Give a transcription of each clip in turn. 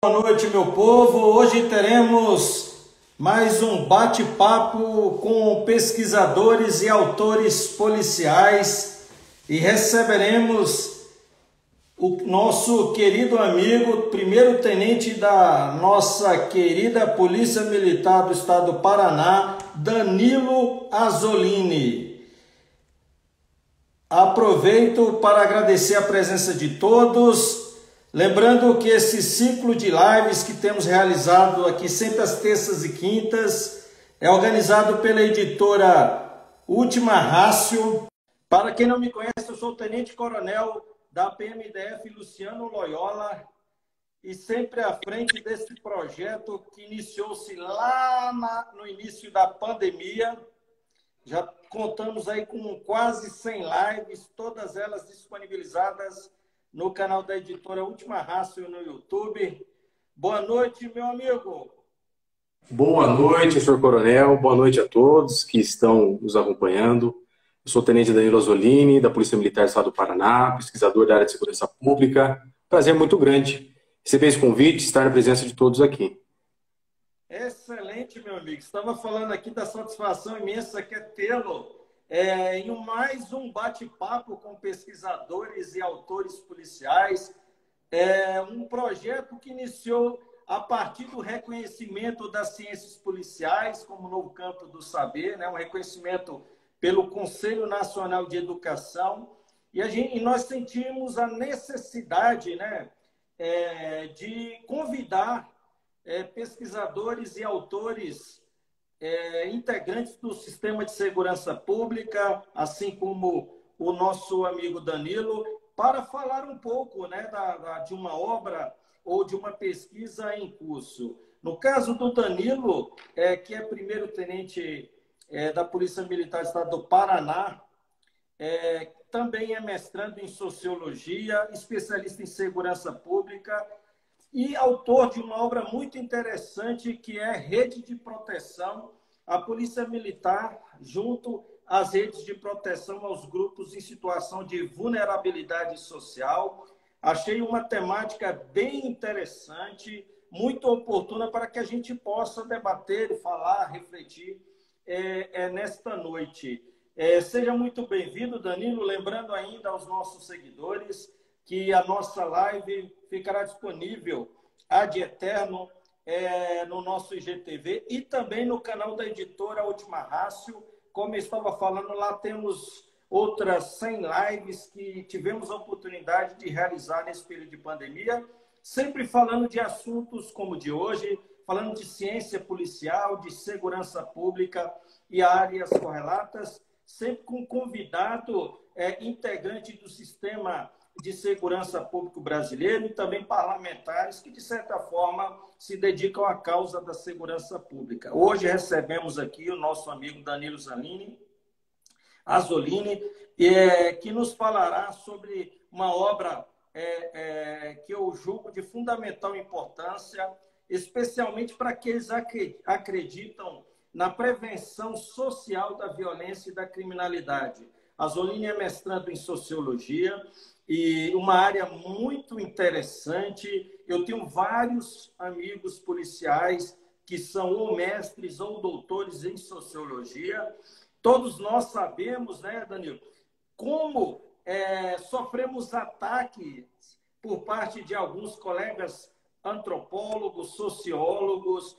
Boa noite, meu povo. Hoje teremos mais um bate-papo com pesquisadores e autores policiais e receberemos o nosso querido amigo, primeiro-tenente da nossa querida Polícia Militar do Estado do Paraná, Danilo Azzolini. Aproveito para agradecer a presença de todos. Lembrando que esse ciclo de lives que temos realizado aqui sempre às terças e quintas é organizado pela editora Última Rácio. Para quem não me conhece, eu sou o tenente-coronel da PMDF Luciano Loyola e sempre à frente desse projeto que iniciou-se lá no início da pandemia. Já contamos aí com quase 100 lives, todas elas disponibilizadas no canal da editora Última Rácio no YouTube. Boa noite, meu amigo. Boa noite, senhor coronel. Boa noite a todos que estão nos acompanhando. Eu sou o tenente Danilo Azzolini, da Polícia Militar do Estado do Paraná, pesquisador da área de segurança pública. Prazer muito grande receber esse convite e estar na presença de todos aqui. Excelente, meu amigo. Estava falando aqui da satisfação imensa que é tê-lo em mais um bate-papo com pesquisadores e autores policiais. Um projeto que iniciou a partir do reconhecimento das ciências policiais como novo campo do saber, né? Um reconhecimento pelo Conselho Nacional de Educação. E nós sentimos a necessidade, né, de convidar pesquisadores e autores integrantes do sistema de segurança pública, assim como o nosso amigo Danilo, para falar um pouco, né, de uma obra ou de uma pesquisa em curso. No caso do Danilo, que é primeiro-tenente da Polícia Militar do Estado do Paraná, também é mestrando em Sociologia, especialista em Segurança Pública e autor de uma obra muito interessante que é Rede de Proteção, a Polícia Militar junto às redes de proteção aos grupos em situação de vulnerabilidade social. Achei uma temática bem interessante, muito oportuna para que a gente possa debater, falar, refletir nesta noite. Seja muito bem-vindo, Danilo. Lembrando ainda aos nossos seguidores que a nossa live ficará disponível ad eterno no nosso IGTV e também no canal da editora Última Rácio. Como eu estava falando, lá temos outras 100 lives que tivemos a oportunidade de realizar nesse período de pandemia, sempre falando de assuntos como o de hoje, falando de ciência policial, de segurança pública e áreas correlatas, sempre com um convidado integrante do sistema de segurança pública brasileiro e também parlamentares que, de certa forma, se dedicam à causa da segurança pública. Hoje recebemos aqui o nosso amigo Danilo Azzolini, que nos falará sobre uma obra que eu julgo de fundamental importância, especialmente para aqueles que acreditam na prevenção social da violência e da criminalidade. Azzolini é mestrando em Sociologia, e uma área muito interessante. Eu tenho vários amigos policiais que são ou mestres ou doutores em Sociologia. Todos nós sabemos, né, Danilo, como sofremos ataques por parte de alguns colegas antropólogos, sociólogos,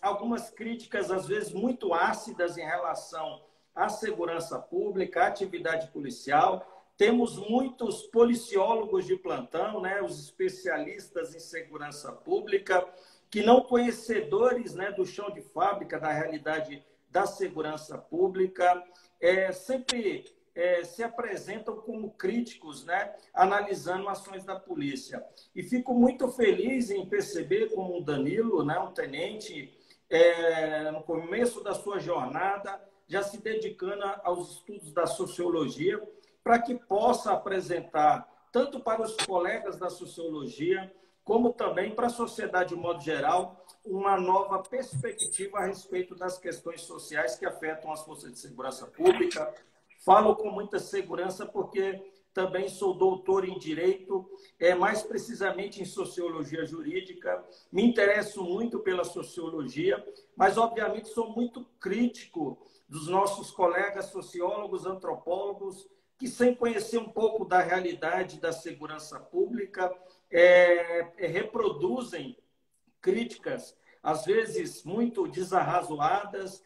algumas críticas, às vezes, muito ácidas em relação à segurança pública, à atividade policial. Temos muitos policiólogos de plantão, né, os especialistas em segurança pública, que não conhecedores, né, do chão de fábrica, da realidade da segurança pública, sempre se apresentam como críticos, né, analisando ações da polícia. E fico muito feliz em perceber como o Danilo, né, um tenente, no começo da sua jornada, já se dedicando aos estudos da sociologia, para que possa apresentar, tanto para os colegas da sociologia, como também para a sociedade de modo geral, uma nova perspectiva a respeito das questões sociais que afetam as forças de segurança pública. Falo com muita segurança porque também sou doutor em Direito, mais precisamente em Sociologia Jurídica. Me interesso muito pela Sociologia, mas, obviamente, sou muito crítico dos nossos colegas sociólogos, antropólogos, que, sem conhecer um pouco da realidade da segurança pública, reproduzem críticas, às vezes muito desarrazoadas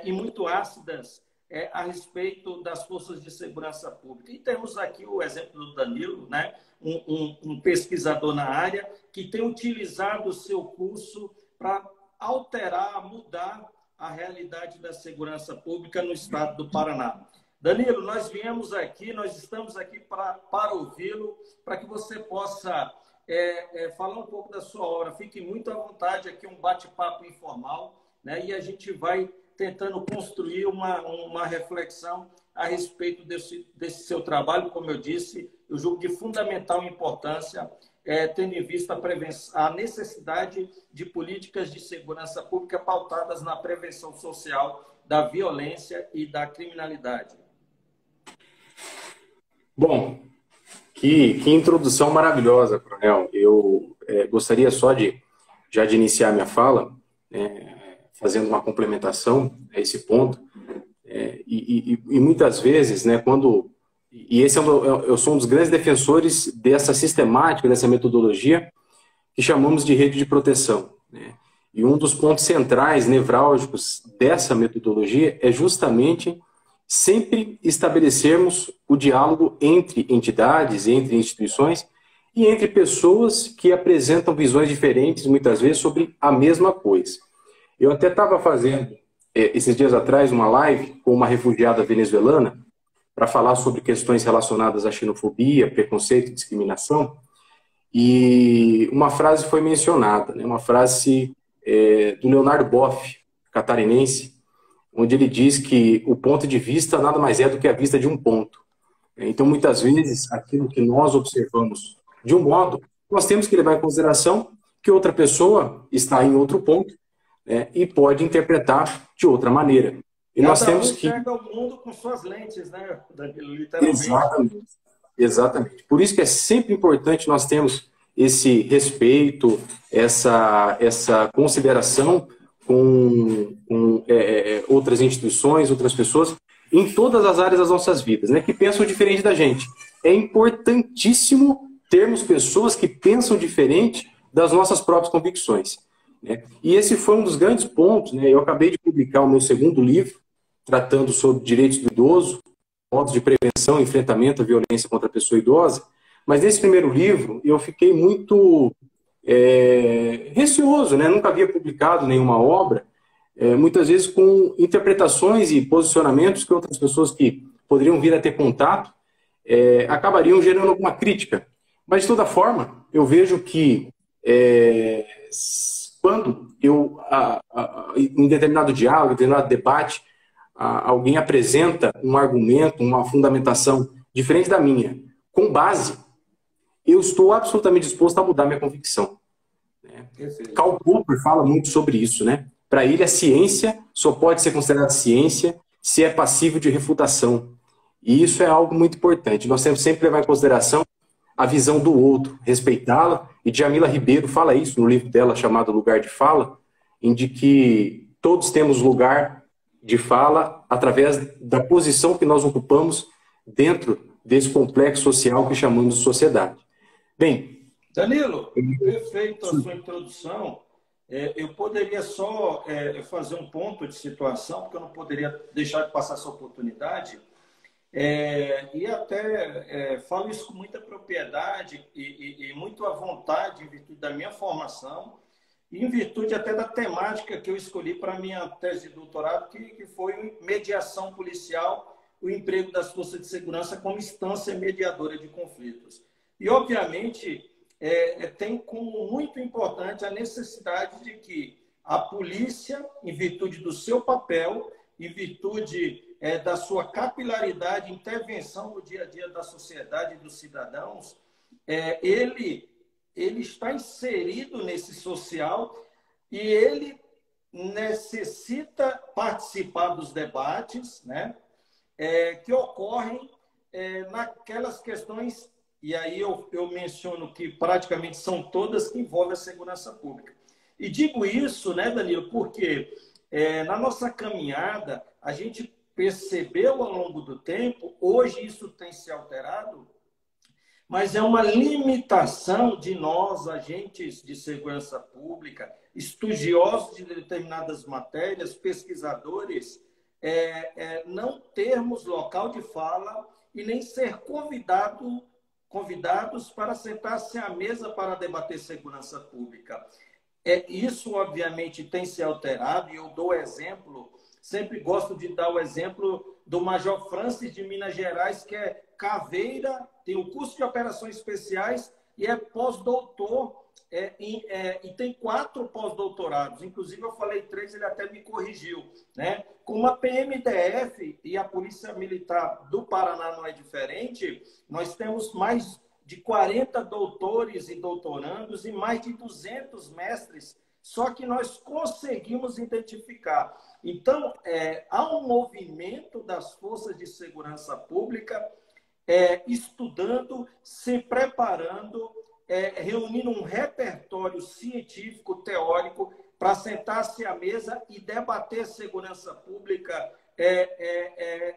e muito ácidas a respeito das forças de segurança pública. E temos aqui o exemplo do Danilo, né? um pesquisador na área, que tem utilizado o seu curso para alterar, mudar a realidade da segurança pública no estado do Paraná. Danilo, nós viemos aqui, nós estamos aqui para ouvi-lo, para que você possa falar um pouco da sua obra. Fique muito à vontade, aqui um bate-papo informal, né? E a gente vai tentando construir uma reflexão a respeito desse seu trabalho. Como eu disse, eu julgo de fundamental importância, tendo em vista a necessidade de políticas de segurança pública pautadas na prevenção social da violência e da criminalidade. Bom, que introdução maravilhosa, Coronel. Eu gostaria só de iniciar minha fala, fazendo uma complementação a esse ponto. E muitas vezes, né, eu sou um dos grandes defensores dessa sistemática, dessa metodologia que chamamos de rede de proteção, né? E um dos pontos centrais, nevrálgicos dessa metodologia é justamente sempre estabelecermos o diálogo entre entidades, entre instituições e entre pessoas que apresentam visões diferentes, muitas vezes, sobre a mesma coisa. Eu até estava fazendo, esses dias atrás, uma live com uma refugiada venezuelana para falar sobre questões relacionadas à xenofobia, preconceito e discriminação, e uma frase foi mencionada, né? Uma frase do Leonardo Boff, catarinense, onde ele diz que o ponto de vista nada mais é do que a vista de um ponto. Então, muitas vezes, aquilo que nós observamos de um modo, nós temos que levar em consideração que outra pessoa está em outro ponto, né, e pode interpretar de outra maneira. E nós temos que enxerga o mundo com suas lentes, né, literalmente. Exatamente. Por isso que é sempre importante nós termos esse respeito, essa consideração com outras instituições, outras pessoas, em todas as áreas das nossas vidas, né, que pensam diferente da gente. É importantíssimo termos pessoas que pensam diferente das nossas próprias convicções, né? E esse foi um dos grandes pontos, né? Eu acabei de publicar o meu segundo livro, tratando sobre direitos do idoso, modos de prevenção e enfrentamento à violência contra a pessoa idosa, mas nesse primeiro livro eu fiquei muito receoso, né? Nunca havia publicado nenhuma obra, muitas vezes com interpretações e posicionamentos que outras pessoas que poderiam vir a ter contato acabariam gerando alguma crítica. Mas, de toda forma, eu vejo que quando em determinado diálogo, em determinado debate, alguém apresenta um argumento, uma fundamentação diferente da minha, com base, eu estou absolutamente disposto a mudar minha convicção. Karl Popper fala muito sobre isso, né? Para ele, a ciência só pode ser considerada ciência se é passível de refutação. E isso é algo muito importante. Nós temos sempre que levar em consideração a visão do outro, respeitá-la. E Djamila Ribeiro fala isso no livro dela chamado Lugar de Fala, em que todos temos lugar de fala através da posição que nós ocupamos dentro desse complexo social que chamamos de sociedade. Bem, Danilo, perfeito a sua introdução. Eu poderia só fazer um ponto de situação, porque eu não poderia deixar de passar essa oportunidade. E até falo isso com muita propriedade e muito à vontade, em virtude da minha formação e em virtude até da temática que eu escolhi para a minha tese de doutorado, que foi mediação policial, o emprego das forças de segurança como instância mediadora de conflitos. E, obviamente, tem como muito importante a necessidade de que a polícia, em virtude do seu papel, em virtude da sua capilaridade, intervenção no dia a dia da sociedade e dos cidadãos, ele está inserido nesse social e ele necessita participar dos debates, né, que ocorrem naquelas questões, e aí eu menciono que praticamente são todas que envolvem a segurança pública. E digo isso, né, Danilo, porque na nossa caminhada, a gente percebeu ao longo do tempo, hoje isso tem se alterado, mas é uma limitação de nós, agentes de segurança pública, estudiosos de determinadas matérias, pesquisadores, não termos local de fala e nem ser convidados para sentar-se à mesa para debater segurança pública. Isso, obviamente, tem se alterado, e eu dou exemplo, sempre gosto de dar o exemplo do Major Francis de Minas Gerais, que é caveira, tem o curso de operações especiais e é pós-doutor, e tem 4 pós-doutorados. Inclusive, eu falei 3, ele até me corrigiu, né? Como a PMDF e a Polícia Militar do Paraná não é diferente, nós temos mais de 40 doutores e doutorandos e mais de 200 mestres, só que nós conseguimos identificar. Então, há um movimento das forças de segurança pública estudando, se preparando, reunindo um repertório científico, teórico, para sentar-se à mesa e debater segurança pública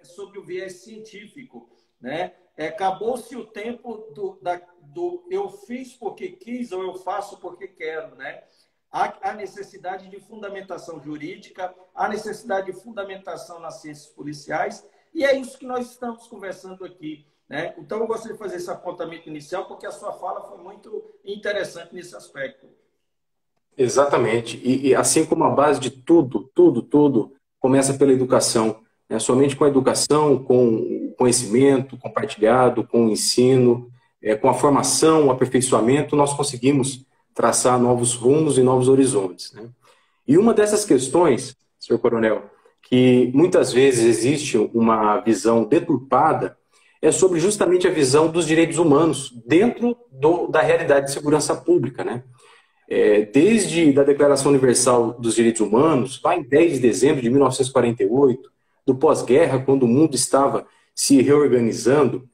sobre o viés científico, né? Acabou-se o tempo do eu fiz porque quis ou eu faço porque quero, né? Há necessidade de fundamentação jurídica, há necessidade de fundamentação nas ciências policiais, e é isso que nós estamos conversando aqui, né? Então, eu gostaria de fazer esse apontamento inicial, porque a sua fala foi muito interessante nesse aspecto. Exatamente. E assim como a base de tudo começa pela educação, né? Somente com a educação, com o conhecimento compartilhado, com o ensino, com a formação, o aperfeiçoamento, nós conseguimos traçar novos rumos e novos horizontes, né? E uma dessas questões, senhor Coronel, que muitas vezes existe uma visão deturpada, é sobre justamente a visão dos direitos humanos dentro da realidade de segurança pública, né? Desde a Declaração Universal dos Direitos Humanos, lá em 10 de dezembro de 1948, do pós-guerra, quando o mundo estava se reorganizando,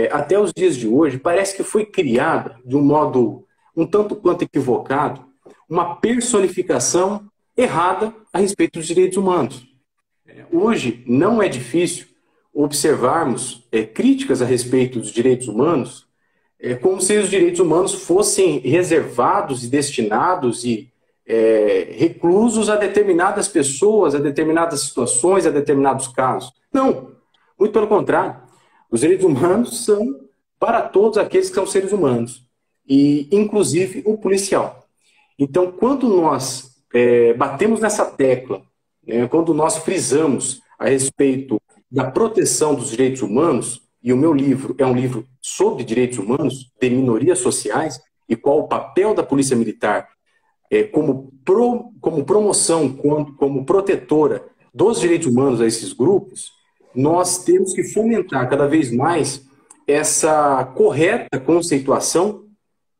até os dias de hoje, parece que foi criada, de um modo um tanto quanto equivocado, uma personificação errada a respeito dos direitos humanos. Hoje, não é difícil observarmos críticas a respeito dos direitos humanos, como se os direitos humanos fossem reservados e destinados e reclusos a determinadas pessoas, a determinadas situações, a determinados casos. Não, muito pelo contrário. Os direitos humanos são para todos aqueles que são seres humanos, e inclusive o policial. Então, quando nós batemos nessa tecla, quando nós frisamos a respeito da proteção dos direitos humanos, e o meu livro é um livro sobre direitos humanos, de minorias sociais, e qual o papel da Polícia Militar como promoção, como protetora dos direitos humanos a esses grupos, nós temos que fomentar cada vez mais essa correta conceituação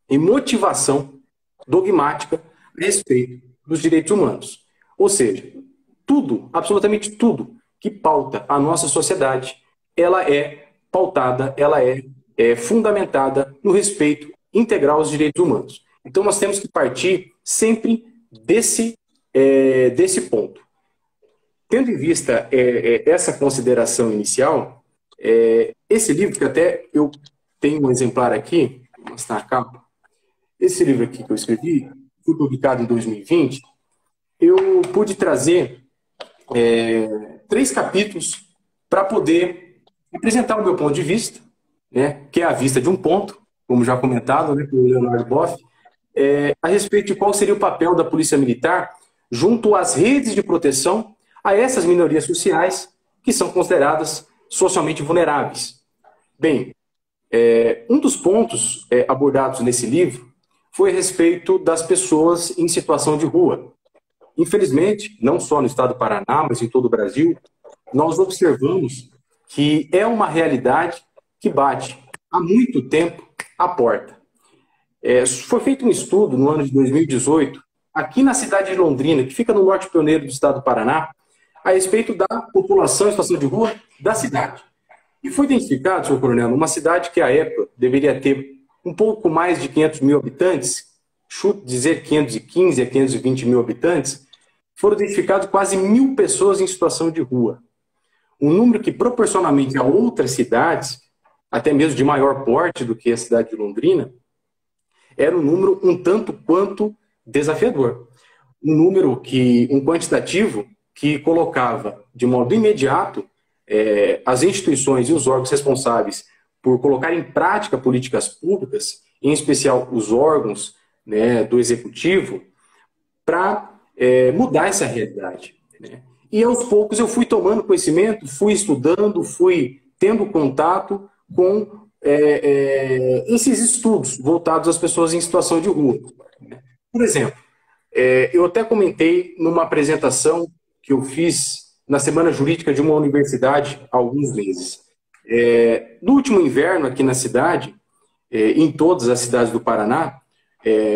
e motivação dogmática a respeito dos direitos humanos. Ou seja, tudo, absolutamente tudo, que pauta a nossa sociedade, ela é pautada, ela é fundamentada no respeito integral aos direitos humanos. Então, nós temos que partir sempre desse ponto. Tendo em vista essa consideração inicial, esse livro, que até eu tenho um exemplar aqui, vou mostrar a capa, esse livro aqui que eu escrevi, foi publicado em 2020, eu pude trazer 3 capítulos para poder apresentar o meu ponto de vista, né, que é a vista de um ponto, como já comentado, né, pelo Leonardo Boff, a respeito de qual seria o papel da Polícia Militar junto às redes de proteção a essas minorias sociais que são consideradas socialmente vulneráveis. Bem, um dos pontos abordados nesse livro foi a respeito das pessoas em situação de rua. Infelizmente, não só no estado do Paraná, mas em todo o Brasil, nós observamos que é uma realidade que bate há muito tempo à porta. Foi feito um estudo no ano de 2018, aqui na cidade de Londrina, que fica no norte pioneiro do estado do Paraná, a respeito da população em situação de rua da cidade. E foi identificado, senhor coronel, numa cidade que à época deveria ter um pouco mais de 500 mil habitantes, chuto dizer 515 a 520 mil habitantes, foram identificados quase 1.000 pessoas em situação de rua. Um número que, proporcionalmente a outras cidades, até mesmo de maior porte do que a cidade de Londrina, era um número um tanto quanto desafiador. Um quantitativo que colocava de modo imediato as instituições e os órgãos responsáveis por colocar em prática políticas públicas, em especial os órgãos, né, do executivo, para mudar essa realidade, né? E aos poucos eu fui tomando conhecimento, fui estudando, fui tendo contato com esses estudos voltados às pessoas em situação de rua, né? Por exemplo, eu até comentei numa apresentação que eu fiz na Semana Jurídica de uma universidade há alguns meses. No último inverno aqui na cidade, em todas as cidades do Paraná,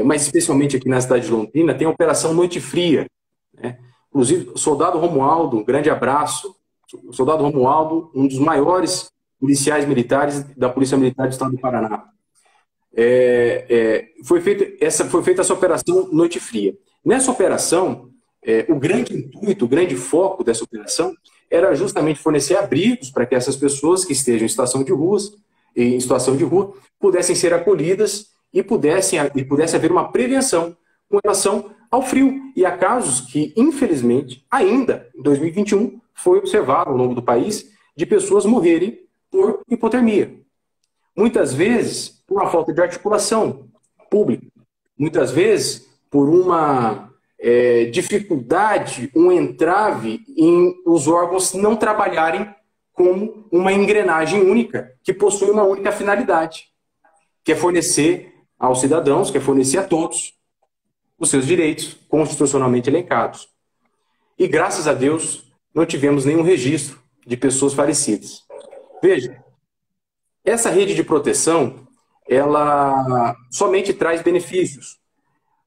mas especialmente aqui na cidade de Londrina, tem a Operação Noite Fria, né? Inclusive, o soldado Romualdo, um grande abraço. O soldado Romualdo, um dos maiores policiais militares da Polícia Militar do Estado do Paraná. Foi feita essa operação Noite Fria. Nessa operação, o grande intuito, o grande foco dessa operação era justamente fornecer abrigos para que essas pessoas que estejam em situação de rua pudessem ser acolhidas e pudesse haver uma prevenção com relação ao frio e a casos que, infelizmente, ainda em 2021, foi observado ao longo do país de pessoas morrerem por hipotermia. Muitas vezes por uma falta de articulação pública, muitas vezes por uma dificuldade, um entrave em os órgãos não trabalharem como uma engrenagem única, que possui uma única finalidade, que é fornecer aos cidadãos, que é fornecer a todos os seus direitos constitucionalmente elencados. E, graças a Deus, não tivemos nenhum registro de pessoas falecidas. Veja, essa rede de proteção, ela somente traz benefícios.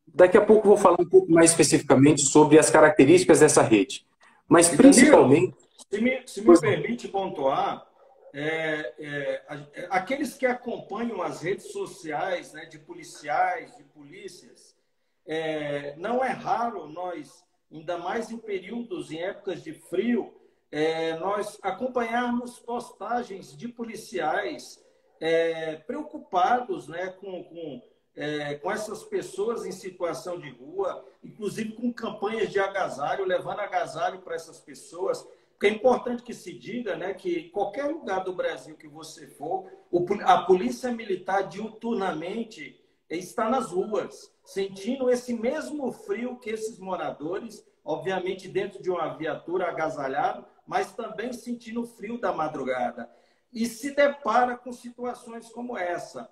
Daqui a pouco eu vou falar um pouco mais especificamente sobre as características dessa rede. Mas, principalmente... Se me permite pontuar, aqueles que acompanham as redes sociais, né, de policiais, de polícias, não é raro nós, ainda mais em períodos, em épocas de frio, nós acompanharmos postagens de policiais preocupados, né, com essas pessoas em situação de rua, inclusive com campanhas de agasalho, levando agasalho para essas pessoas. Porque é importante que se diga, né, que em qualquer lugar do Brasil que você for, a polícia militar diuturnamente está nas ruas, sentindo esse mesmo frio que esses moradores, obviamente dentro de uma viatura agasalhado, mas também sentindo o frio da madrugada. E se depara com situações como essa,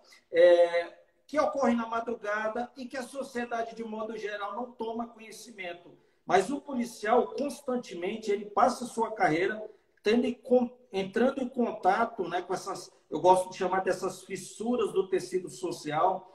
que ocorrem na madrugada e que a sociedade, de modo geral, não toma conhecimento. Mas o policial, constantemente, ele passa a sua carreira entrando em contato, né, com essas, eu gosto de chamar dessas fissuras do tecido social,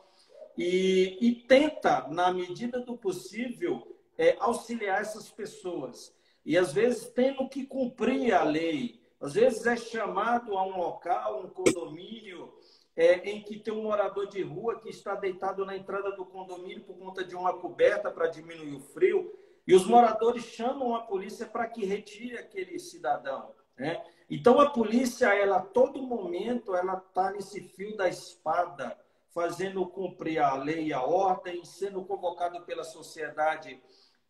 e tenta, na medida do possível, auxiliar essas pessoas. E, às vezes, tendo que cumprir a lei. Às vezes, é chamado a um local, um condomínio, em que tem um morador de rua que está deitado na entrada do condomínio por conta de uma coberta para diminuir o frio. E os moradores chamam a polícia para que retire aquele cidadão, né? Então, a polícia, ela, a todo momento, ela está nesse fio da espada, fazendo cumprir a lei e a ordem, sendo convocado pela sociedade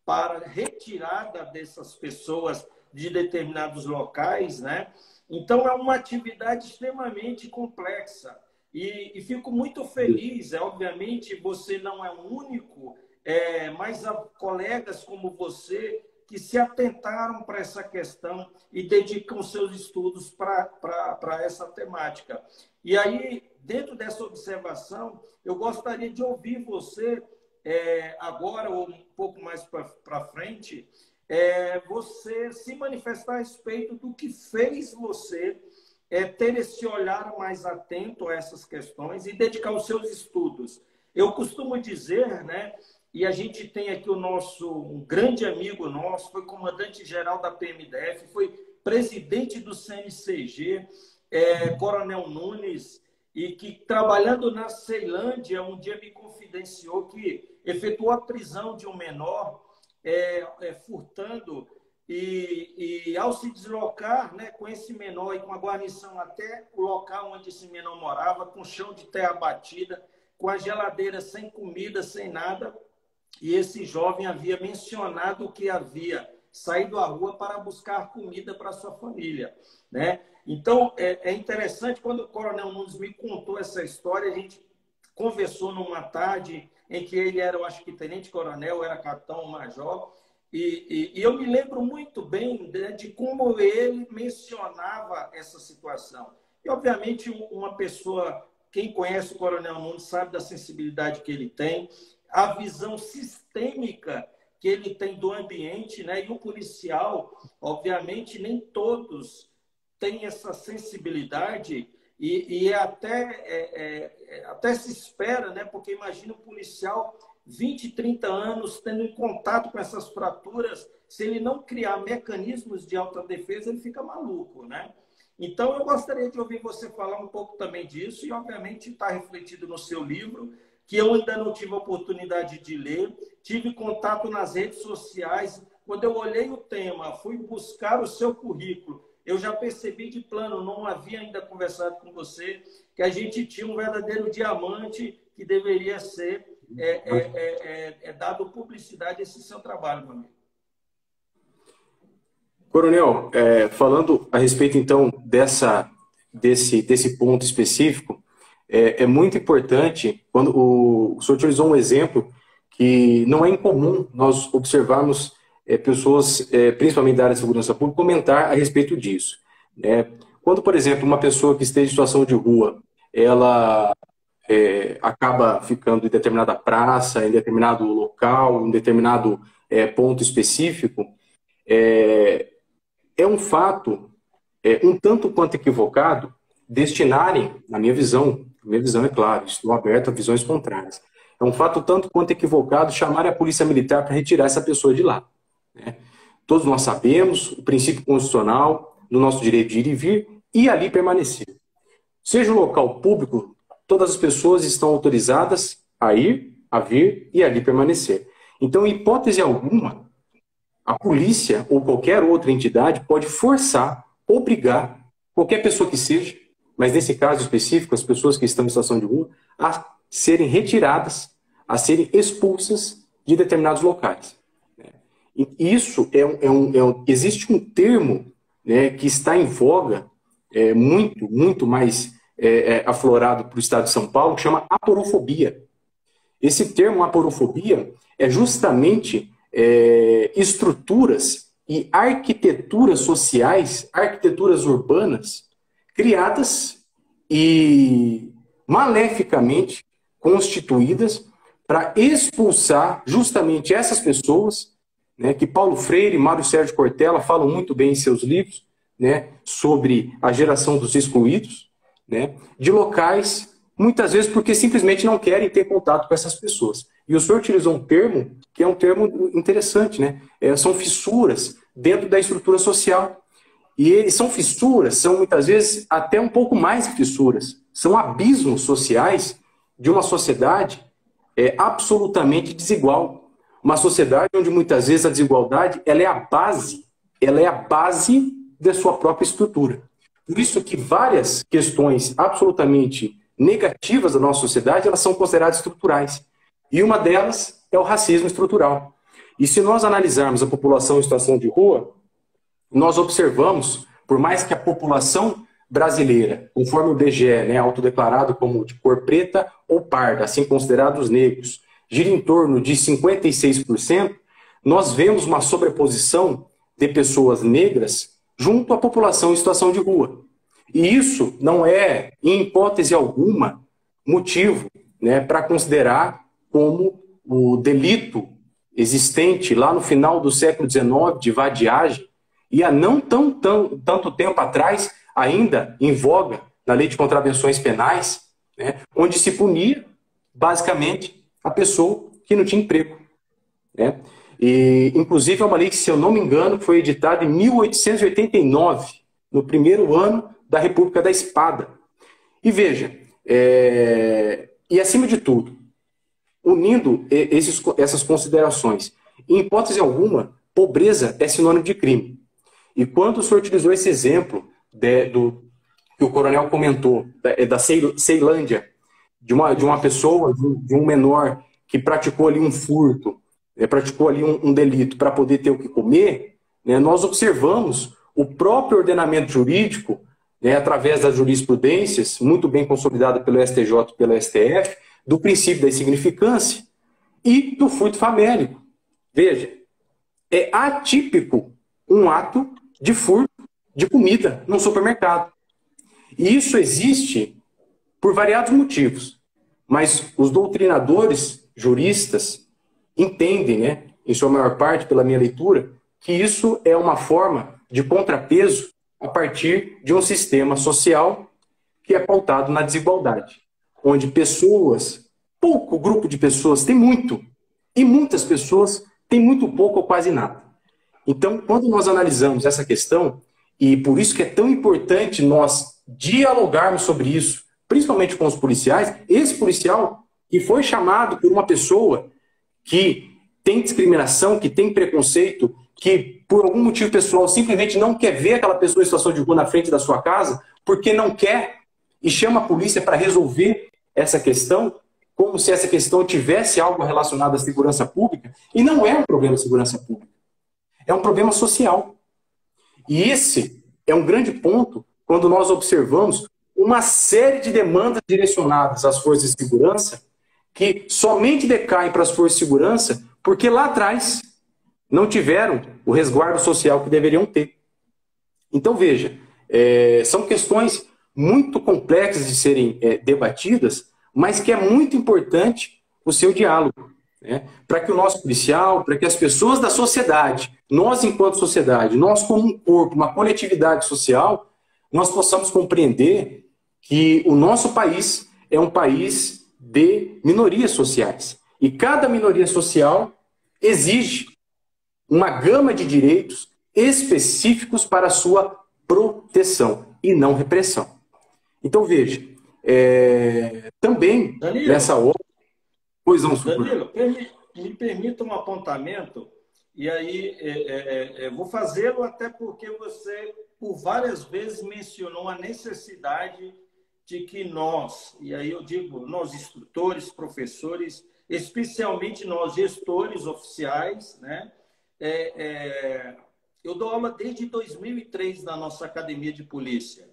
para retirada dessas pessoas de determinados locais, né? Então, é uma atividade extremamente complexa. E fico muito feliz, obviamente, você não é o único, mas há colegas como você que se atentaram para essa questão e dedicam seus estudos para essa temática. E aí, dentro dessa observação, eu gostaria de ouvir você, agora ou um pouco mais para frente, você se manifestar a respeito do que fez você ter esse olhar mais atento a essas questões e dedicar os seus estudos. Eu costumo dizer, né, e a gente tem aqui um grande amigo nosso, foi comandante-geral da PMDF, foi presidente do CNCG, Coronel Nunes, e que, trabalhando na Ceilândia, um dia me confidenciou que efetuou a prisão de um menor, furtando, e ao se deslocar, né, com esse menor e com a guarnição até o local onde esse menor morava, com chão de terra batida, com a geladeira sem comida, sem nada, e esse jovem havia mencionado que havia saído à rua para buscar comida para sua família, né? Então, é interessante, quando o Coronel Nunes me contou essa história, a gente conversou numa tarde em que ele era, eu acho que tenente-coronel, era capitão-major, e eu me lembro muito bem, né, de como ele mencionava essa situação. E, obviamente, uma pessoa, quem conhece o Coronel Nunes sabe da sensibilidade que ele tem, a visão sistêmica que ele tem do ambiente, né? E o policial, obviamente, nem todos têm essa sensibilidade e até se espera, né? Porque imagina um policial 20, 30 anos tendo contato com essas fraturas, se ele não criar mecanismos de autodefesa, ele fica maluco, né? Então, eu gostaria de ouvir você falar um pouco também disso e, obviamente, está refletido no seu livro, que eu ainda não tive a oportunidade de ler, tive contato nas redes sociais. Quando eu olhei o tema, fui buscar o seu currículo, eu já percebi de plano, não havia ainda conversado com você, que a gente tinha um verdadeiro diamante que deveria ser dado publicidade a esse seu trabalho, meu amigo. Coronel, falando a respeito, então, desse ponto específico, é muito importante, quando o senhor utilizou um exemplo que não é incomum nós observarmos pessoas, principalmente da área de segurança pública, comentar a respeito disso. Quando, por exemplo, uma pessoa que esteja em situação de rua, ela acaba ficando em determinada praça, em determinado local, em determinado ponto específico, é um fato um tanto quanto equivocado destinarem, na minha visão é claro, estou aberto a visões contrárias, é um fato tanto quanto equivocado chamar a polícia militar para retirar essa pessoa de lá, né? Todos nós sabemos o princípio constitucional do nosso direito de ir e vir e ali permanecer. Seja o local público, todas as pessoas estão autorizadas a ir, a vir e ali permanecer. Então, em hipótese alguma, a polícia ou qualquer outra entidade pode forçar, obrigar qualquer pessoa que seja, mas nesse caso específico, as pessoas que estão em situação de rua, a serem retiradas, a serem expulsas de determinados locais. E isso existe um termo, né, que está em voga, muito mais aflorado para o estado de São Paulo, que chama aporofobia. Esse termo aporofobia é justamente estruturas e arquiteturas sociais, arquiteturas urbanas, criadas e maleficamente constituídas para expulsar justamente essas pessoas, né, que Paulo Freire e Mário Sérgio Cortella falam muito bem em seus livros, né, sobre a geração dos excluídos, né, de locais, muitas vezes porque simplesmente não querem ter contato com essas pessoas. E o senhor utilizou um termo que é um termo interessante, né? São fissuras dentro da estrutura social. E são fissuras, são muitas vezes até um pouco mais que fissuras. São abismos sociais de uma sociedade absolutamente desigual. Uma sociedade onde muitas vezes a desigualdade ela é a base da sua própria estrutura. Por isso que várias questões absolutamente negativas da nossa sociedade, elas são consideradas estruturais. E uma delas é o racismo estrutural. E se nós analisarmos a população em situação de rua, nós observamos, por mais que a população brasileira, conforme o IBGE, né, autodeclarado como de cor preta ou parda, assim considerados negros, gira em torno de 56%, nós vemos uma sobreposição de pessoas negras junto à população em situação de rua. E isso não é, em hipótese alguma, motivo, né, para considerar como o delito existente lá no final do século XIX de vadiagem, e há não tanto tempo atrás, ainda em voga na lei de contravenções penais, né, onde se punia, basicamente, a pessoa que não tinha emprego. Né? E, inclusive, é uma lei que, se eu não me engano, foi editada em 1889, no primeiro ano da República da Espada. E veja, e acima de tudo, unindo essas considerações, em hipótese alguma, pobreza é sinônimo de crime. E quando o senhor utilizou esse exemplo que o coronel comentou, da Ceilândia, de uma pessoa, de um menor que praticou ali um furto, praticou ali um delito para poder ter o que comer, né, nós observamos o próprio ordenamento jurídico, né, através das jurisprudências, muito bem consolidada pelo STJ e pelo STF, do princípio da insignificância e do furto famélico. Veja, é atípico um ato de furto de comida num supermercado. E isso existe por variados motivos. Mas os doutrinadores, juristas, entendem, né, em sua maior parte, pela minha leitura, que isso é uma forma de contrapeso a partir de um sistema social que é pautado na desigualdade, onde pessoas, pouco grupo de pessoas tem muito, e muitas pessoas têm muito pouco ou quase nada. Então, quando nós analisamos essa questão, e por isso que é tão importante nós dialogarmos sobre isso, principalmente com os policiais, esse policial que foi chamado por uma pessoa que tem discriminação, que tem preconceito, que por algum motivo pessoal simplesmente não quer ver aquela pessoa em situação de rua na frente da sua casa, porque não quer, e chama a polícia para resolver essa questão, como se essa questão tivesse algo relacionado à segurança pública, e não é um problema de segurança pública, é um problema social. E esse é um grande ponto quando nós observamos uma série de demandas direcionadas às forças de segurança que somente decaem para as forças de segurança porque lá atrás não tiveram o resguardo social que deveriam ter. Então, veja, são questões muito complexas de serem debatidas, mas que é muito importante o seu diálogo, né? Para que o nosso policial, para que as pessoas da sociedade, nós enquanto sociedade, nós como um corpo, uma coletividade social, nós possamos compreender que o nosso país é um país de minorias sociais. E cada minoria social exige uma gama de direitos específicos para a sua proteção e não repressão. Então, veja, também Danilo, nessa hora... Pois não, Danilo, me permita um apontamento, e aí vou fazê-lo até porque você, por várias vezes, mencionou a necessidade de que nós, e aí eu digo nós instrutores, professores, especialmente nós gestores oficiais, né? Eu dou aula desde 2003 na nossa academia de polícia.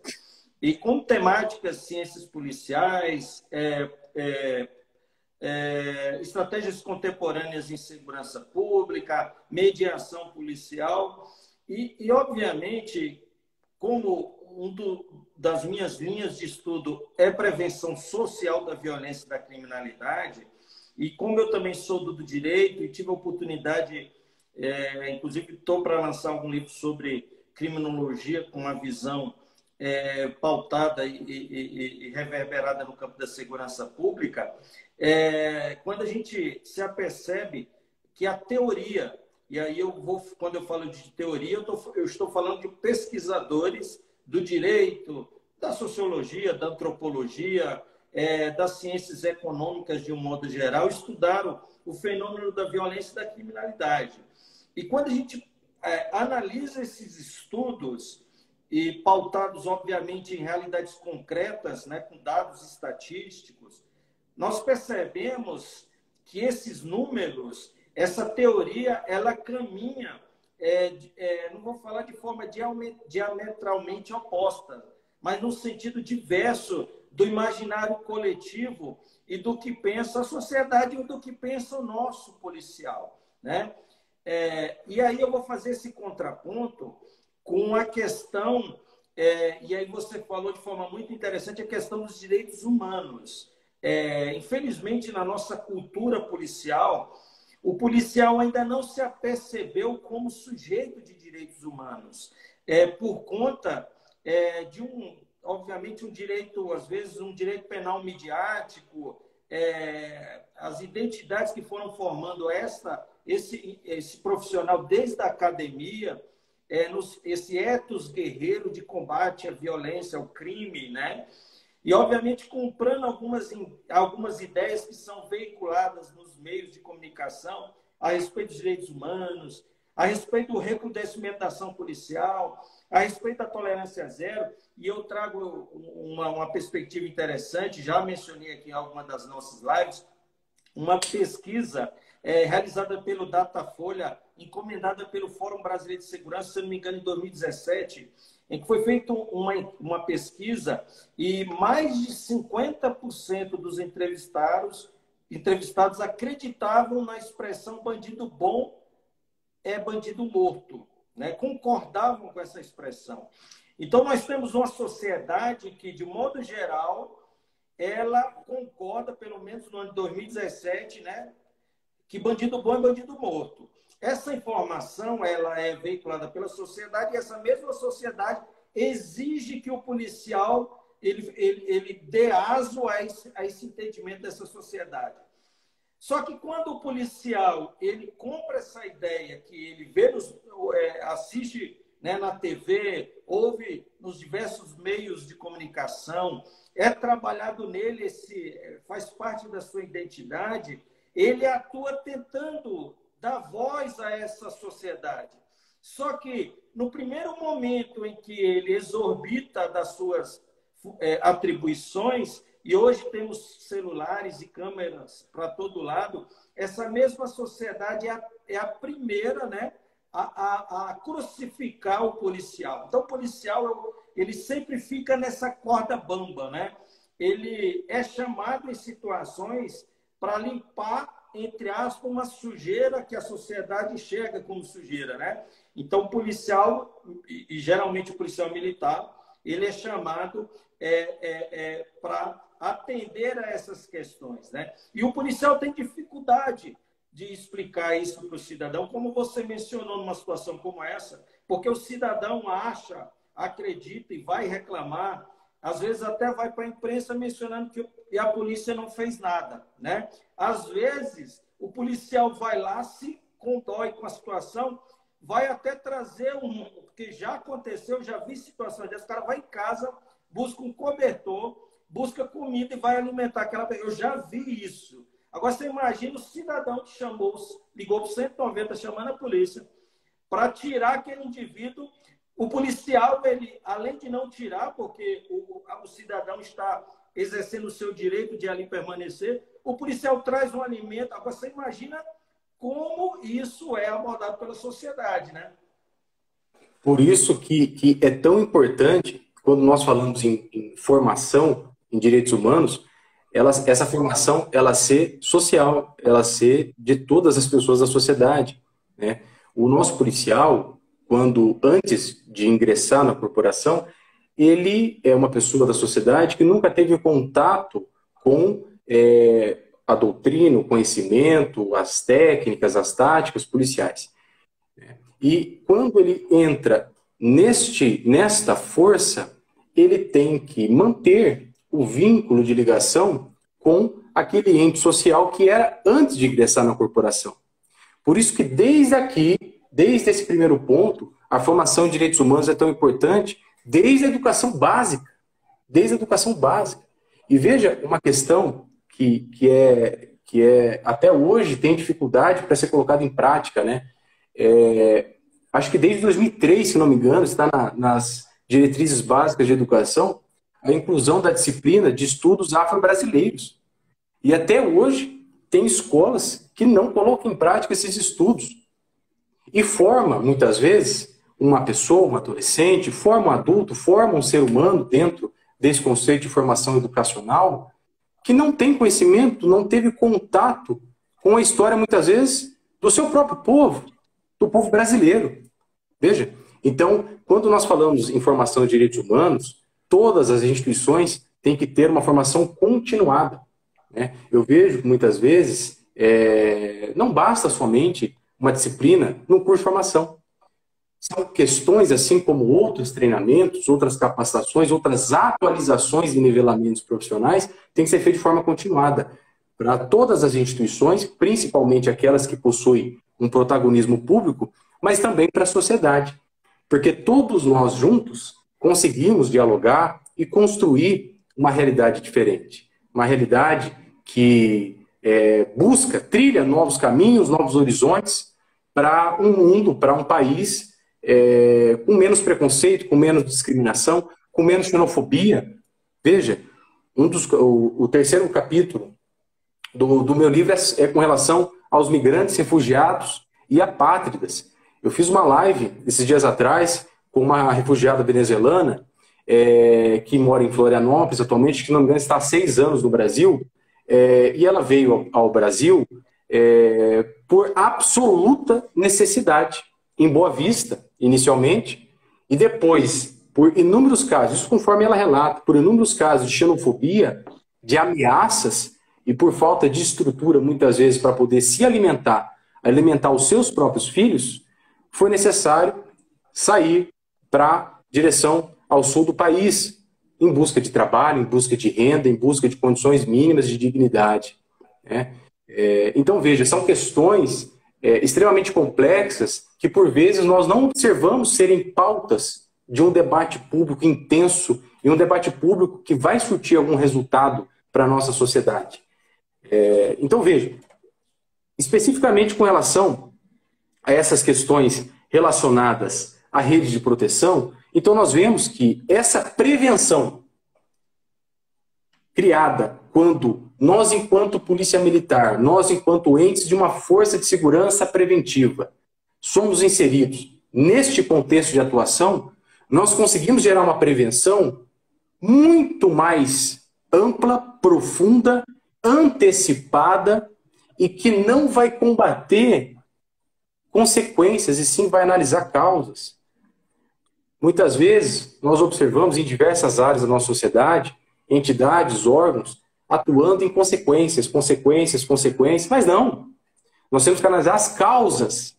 E com temáticas ciências policiais, estratégias contemporâneas em segurança pública, mediação policial e obviamente, como das minhas linhas de estudo é prevenção social da violência e da criminalidade, e como eu também sou do direito e tive a oportunidade, inclusive estou para lançar algum livro sobre criminologia com uma visão pautada e reverberada no campo da segurança pública, quando a gente se apercebe que a teoria, e aí quando eu falo de teoria, eu estou falando de pesquisadores do direito, da sociologia, da antropologia, das ciências econômicas de um modo geral, estudaram o fenômeno da violência e da criminalidade. E quando a gente analisa esses estudos, e pautados, obviamente, em realidades concretas, né, com dados estatísticos, nós percebemos que esses números, essa teoria, ela caminha, não vou falar de forma diametralmente oposta, mas no sentido diverso do imaginário coletivo e do que pensa a sociedade e do que pensa o nosso policial, né? E aí eu vou fazer esse contraponto com a questão, e aí você falou de forma muito interessante, a questão dos direitos humanos. Infelizmente, na nossa cultura policial, o policial ainda não se apercebeu como sujeito de direitos humanos, por conta de obviamente, um direito, às vezes, um direito penal midiático, as identidades que foram formando esse profissional desde a academia, esse ethos guerreiro de combate à violência, ao crime, né? E, obviamente, comprando algumas ideias que são veiculadas nos meios de comunicação a respeito dos direitos humanos, a respeito do recrudescimento da ação policial, a respeito da tolerância zero. E eu trago uma perspectiva interessante, já mencionei aqui em alguma das nossas lives, uma pesquisa realizada pelo Datafolha, encomendada pelo Fórum Brasileiro de Segurança, se não me engano, em 2017, em que foi feita uma pesquisa e mais de 50% dos entrevistados acreditavam na expressão bandido bom é bandido morto, né? Concordavam com essa expressão. Então, nós temos uma sociedade que, de modo geral, ela concorda, pelo menos no ano de 2017, né, que bandido bom é bandido morto. Essa informação ela é veiculada pela sociedade e essa mesma sociedade exige que o policial ele dê aso a esse entendimento dessa sociedade. Só que quando o policial ele compra essa ideia, que ele vê assiste, né, na TV, ouve nos diversos meios de comunicação, é trabalhado nele, faz parte da sua identidade, ele atua tentando dar voz a essa sociedade. Só que, no primeiro momento em que ele exorbita das suas atribuições, e hoje temos celulares e câmeras para todo lado, essa mesma sociedade é a primeira, né, a crucificar o policial. Então, o policial ele sempre fica nessa corda bamba, né? Ele é chamado em situações para limpar, entre aspas, uma sujeira que a sociedade enxerga como sujeira, né? Então, o policial, e geralmente o policial militar, ele é chamado para atender a essas questões, né? E o policial tem dificuldade de explicar isso para o cidadão, como você mencionou numa situação como essa, porque o cidadão acha, acredita e vai reclamar, às vezes até vai para a imprensa mencionando que a polícia não fez nada, né? Às vezes, o policial vai lá, se condói com a situação, vai até trazer porque já aconteceu, já vi situações dessas, o cara vai em casa, busca um cobertor, busca comida e vai alimentar aquela pessoa. Eu já vi isso. Agora, você imagina o cidadão que ligou para o 190 chamando a polícia para tirar aquele indivíduo. O policial, ele, além de não tirar, porque o cidadão está exercendo o seu direito de ali permanecer, o policial traz um alimento. Agora, você imagina como isso é abordado pela sociedade, né? Por isso que é tão importante, quando nós falamos em formação em direitos humanos, essa formação ela ser social, ela ser de todas as pessoas da sociedade, né? O nosso policial, antes de ingressar na corporação, ele é uma pessoa da sociedade que nunca teve contato com a doutrina, o conhecimento, as técnicas, as táticas policiais. E quando ele entra nesta força, ele tem que manter o vínculo de ligação com aquele ente social que era antes de ingressar na corporação. Por isso que desde esse primeiro ponto, a formação em direitos humanos é tão importante, desde a educação básica. Desde a educação básica. E veja uma questão que até hoje tem dificuldade para ser colocada em prática, né? Acho que desde 2003, se não me engano, está nas diretrizes básicas de educação, a inclusão da disciplina de estudos afro-brasileiros. E até hoje tem escolas que não colocam em prática esses estudos. E forma, muitas vezes, uma pessoa, um adolescente, forma um adulto, forma um ser humano dentro desse conceito de formação educacional que não tem conhecimento, não teve contato com a história, muitas vezes, do seu próprio povo, do povo brasileiro. Veja, então, quando nós falamos em formação de direitos humanos, todas as instituições têm que ter uma formação continuada, né? Eu vejo que muitas vezes não basta somente uma disciplina no curso de formação. São questões, assim como outros treinamentos, outras capacitações, outras atualizações e nivelamentos profissionais, tem que ser feito de forma continuada para todas as instituições, principalmente aquelas que possuem um protagonismo público, mas também para a sociedade. Porque todos nós juntos conseguimos dialogar e construir uma realidade diferente. Uma realidade que trilha novos caminhos, novos horizontes para um mundo, para um país com menos preconceito, com menos discriminação, com menos xenofobia. Veja, o terceiro capítulo do meu livro é com relação aos migrantes, refugiados e apátridas. Eu fiz uma live esses dias atrás com uma refugiada venezuelana que mora em Florianópolis atualmente, que não me engano está há 6 anos no Brasil, e ela veio ao Brasil por absoluta necessidade, em Boa Vista, inicialmente, e depois, por inúmeros casos, isso conforme ela relata, por inúmeros casos de xenofobia, de ameaças, e por falta de estrutura, muitas vezes, para poder se alimentar os seus próprios filhos, foi necessário sair para direção ao sul do país, em busca de trabalho, em busca de renda, em busca de condições mínimas de dignidade. Né? Então, veja, são questões extremamente complexas que, por vezes, nós não observamos serem pautas de um debate público intenso e um debate público que vai surtir algum resultado para a nossa sociedade. Então, veja, especificamente com relação a essas questões relacionadas à rede de proteção, então nós vemos que essa prevenção criada quando nós, enquanto polícia militar, nós, enquanto entes de uma força de segurança preventiva, somos inseridos neste contexto de atuação, nós conseguimos gerar uma prevenção muito mais ampla, profunda, antecipada e que não vai combater consequências e sim vai analisar causas. Muitas vezes nós observamos em diversas áreas da nossa sociedade entidades, órgãos atuando em consequências, mas não. Nós temos que analisar as causas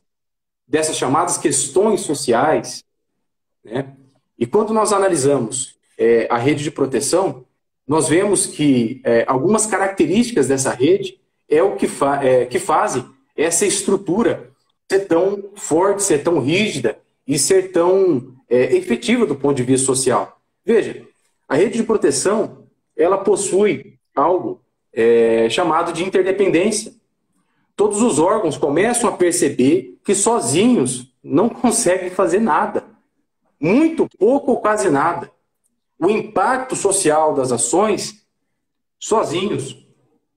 dessas chamadas questões sociais, né? E quando nós analisamos a rede de proteção, nós vemos que algumas características dessa rede o que fazem essa estrutura ser tão forte, ser tão rígida e ser tão efetiva do ponto de vista social. Veja, a rede de proteção, ela possui algo chamado de interdependência. Todos os órgãos começam a perceber que sozinhos não conseguem fazer nada. Muito pouco ou quase nada. O impacto social das ações, sozinhos,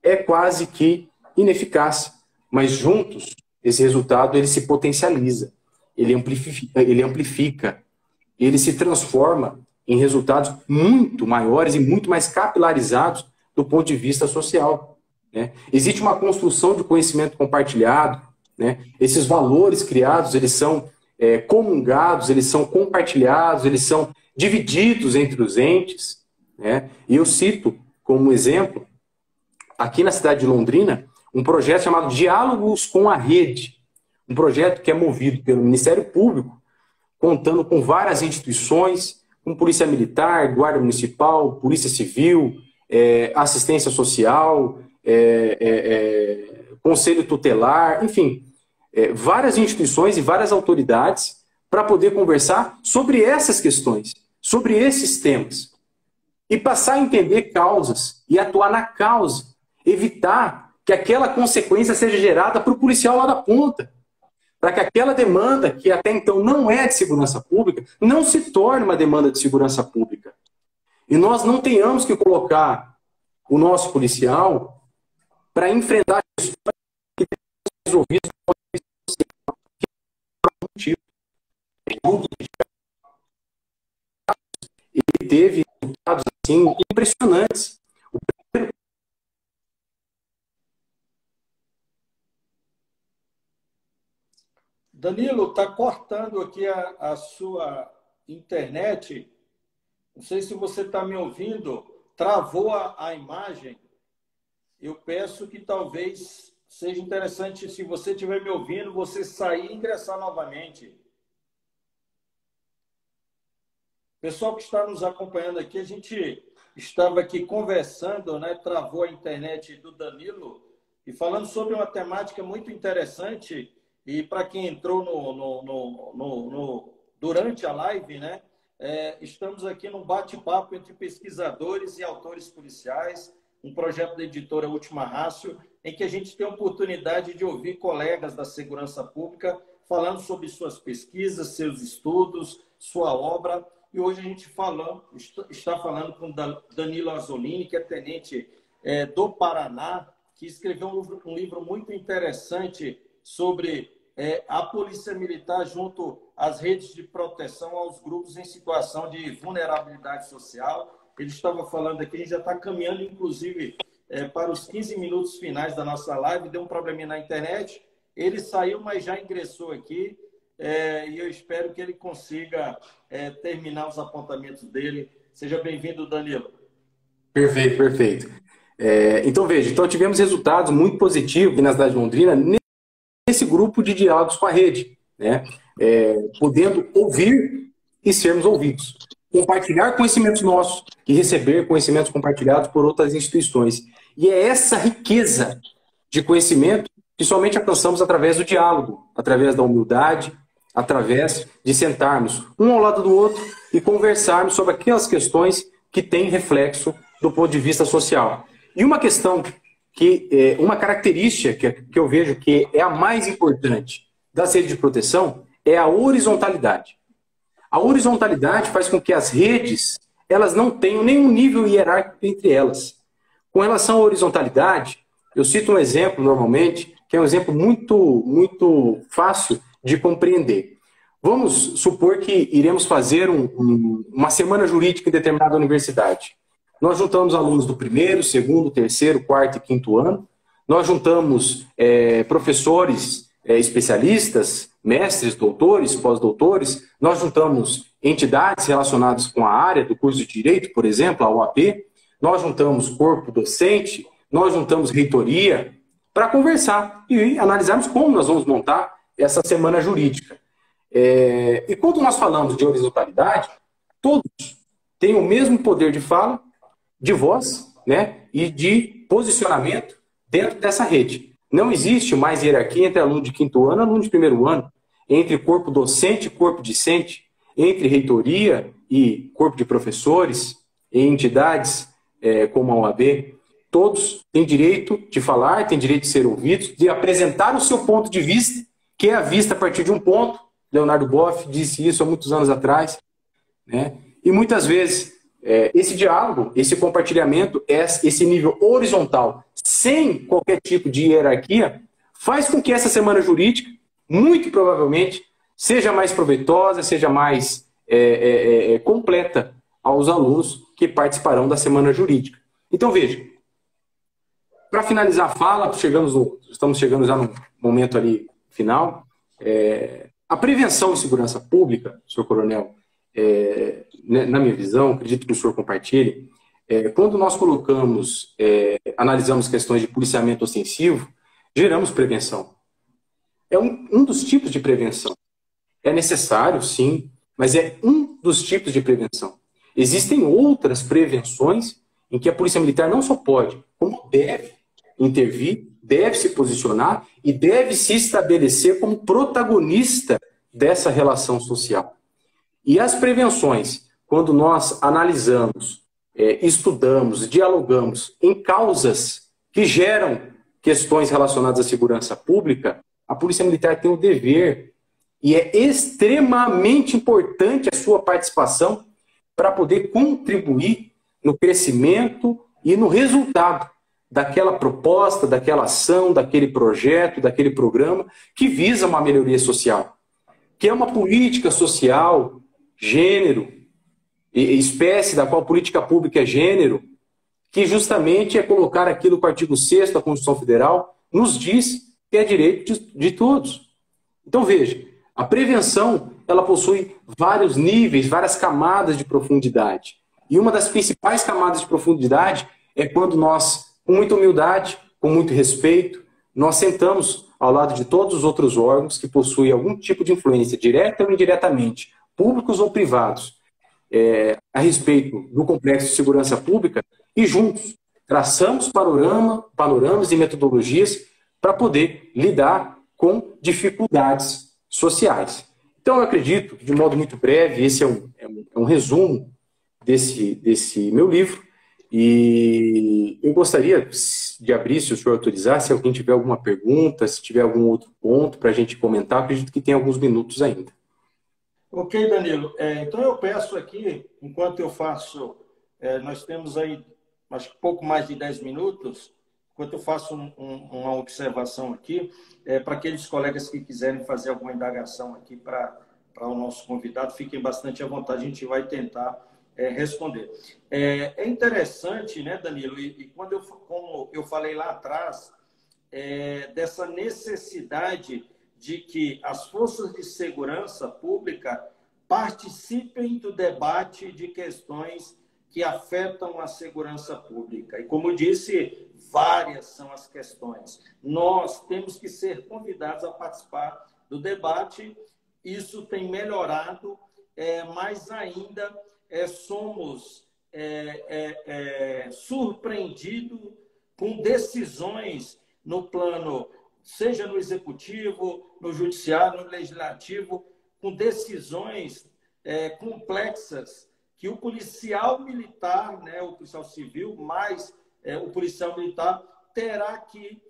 é quase que ineficaz. Mas juntos, esse resultado ele se potencializa, ele amplifica, ele se transforma em resultados muito maiores e muito mais capilarizados do ponto de vista social. Né? Existe uma construção de conhecimento compartilhado, né? Esses valores criados, eles são comungados, eles são compartilhados, eles são divididos entre os entes. Né? E eu cito como exemplo, aqui na cidade de Londrina, um projeto chamado Diálogos com a Rede, um projeto que é movido pelo Ministério Público, contando com várias instituições, como Polícia Militar, Guarda Municipal, Polícia Civil, Assistência Social, Conselho Tutelar, enfim, várias instituições e várias autoridades para poder conversar sobre essas questões, sobre esses temas, e passar a entender causas e atuar na causa, evitar que aquela consequência seja gerada para o policial lá da ponta, para que aquela demanda, que até então não é de segurança pública, não se torne uma demanda de segurança pública. E nós não tenhamos que colocar o nosso policial para enfrentar questões que devem ser resolvidas por um motivo. Ele teve resultados assim, impressionantes. Danilo, está cortando aqui a sua internet. Não sei se você está me ouvindo. Travou a imagem. Eu peço que talvez seja interessante, se você estiver me ouvindo, você sair e ingressar novamente. Pessoal que está nos acompanhando aqui, a gente estava aqui conversando, né? Travou a internet do Danilo e falando sobre uma temática muito interessante. E para quem entrou durante a live, né? Estamos aqui num bate-papo entre pesquisadores e autores policiais, um projeto da editora Última Ratio, em que a gente tem a oportunidade de ouvir colegas da segurança pública falando sobre suas pesquisas, seus estudos, sua obra. E hoje a gente está falando com Danilo Azzolini, que é tenente do Paraná, que escreveu um livro muito interessante sobre a polícia militar junto às redes de proteção aos grupos em situação de vulnerabilidade social. Ele estava falando aqui, a gente já está caminhando, inclusive, para os 15 minutos finais da nossa live. Deu um probleminha na internet, ele saiu, mas já ingressou aqui, e eu espero que ele consiga terminar os apontamentos dele. Seja bem-vindo, Danilo. Perfeito, perfeito. Então, veja, tivemos resultados muito positivos aqui na cidade de Londrina, nesse grupo de diálogos com a rede, né? Podendo ouvir e sermos ouvidos. Compartilhar conhecimentos nossos e receber conhecimentos compartilhados por outras instituições. E é essa riqueza de conhecimento que somente alcançamos através do diálogo, através da humildade, através de sentarmos um ao lado do outro e conversarmos sobre aquelas questões que têm reflexo do ponto de vista social. E uma questão uma característica que eu vejo que é a mais importante das redes de proteção é a horizontalidade. A horizontalidade faz com que as redes elas não tenham nenhum nível hierárquico entre elas. Com relação à horizontalidade, eu cito um exemplo normalmente, que é um exemplo muito fácil de compreender. Vamos supor que iremos fazer uma semana jurídica em determinada universidade. Nós juntamos alunos do primeiro, segundo, terceiro, quarto e quinto ano. Nós juntamos professores especialistas, mestres, doutores, pós-doutores. Nós juntamos entidades relacionadas com a área do curso de Direito, por exemplo, a OAB. Nós juntamos corpo docente, nós juntamos reitoria para conversar e analisarmos como nós vamos montar essa semana jurídica. E quando nós falamos de horizontalidade, todos têm o mesmo poder de fala, de voz, né, e de posicionamento dentro dessa rede. Não existe mais hierarquia entre aluno de quinto ano e aluno de primeiro ano, entre corpo docente e corpo discente, entre reitoria e corpo de professores, em entidades como a OAB. Todos têm direito de falar, têm direito de ser ouvidos, de apresentar o seu ponto de vista, que é a vista a partir de um ponto. Leonardo Boff disse isso há muitos anos atrás, né? E muitas vezes esse diálogo, esse compartilhamento, esse nível horizontal, sem qualquer tipo de hierarquia, faz com que essa semana jurídica, muito provavelmente, seja mais proveitosa, seja mais completa aos alunos que participarão da semana jurídica. Então, veja, para finalizar a fala, estamos chegando já no momento ali final, a prevenção e segurança pública, senhor coronel, na minha visão, acredito que o senhor compartilhe, quando nós analisamos questões de policiamento ostensivo, geramos prevenção. É um dos tipos de prevenção. É necessário, sim, mas é um dos tipos de prevenção. Existem outras prevenções em que a Polícia Militar não só pode, como deve intervir, deve se posicionar e deve se estabelecer como protagonista dessa relação social. E as prevenções, quando nós analisamos, estudamos, dialogamos em causas que geram questões relacionadas à segurança pública, a Polícia Militar tem o dever, e é extremamente importante a sua participação para poder contribuir no crescimento e no resultado daquela proposta, daquela ação, daquele projeto, daquele programa que visa uma melhoria social, que é uma política social, gênero, espécie da qual política pública é gênero, que justamente é colocar aquilo que o artigo 6º da Constituição Federal nos diz que é direito de todos. Então veja, a prevenção ela possui vários níveis, várias camadas de profundidade. E uma das principais camadas de profundidade é quando nós, com muita humildade, com muito respeito, nós sentamos ao lado de todos os outros órgãos que possuem algum tipo de influência, direta ou indiretamente, públicos ou privados, a respeito do complexo de segurança pública, e juntos traçamos panoramas e metodologias para poder lidar com dificuldades sociais. Então, eu acredito que, de modo muito breve, esse é um resumo desse meu livro. E eu gostaria de abrir, se o senhor autorizar, se alguém tiver alguma pergunta, se tiver algum outro ponto para a gente comentar, acredito que tem alguns minutos ainda. Ok, Danilo. Então eu peço aqui, enquanto eu faço, nós temos aí, acho que pouco mais de 10 minutos, enquanto eu faço uma observação aqui, para aqueles colegas que quiserem fazer alguma indagação aqui para o nosso convidado, fiquem bastante à vontade, a gente vai tentar responder. É interessante, né, Danilo, e como eu falei lá atrás, dessa necessidade de que as forças de segurança pública participem do debate de questões que afetam a segurança pública. E, como disse, várias são as questões. Nós temos que ser convidados a participar do debate. Isso tem melhorado, mas ainda somos surpreendidos com decisões no plano, seja no executivo, no judiciário, no legislativo, com decisões complexas que o policial militar, né, o policial civil, mais o policial militar, terá que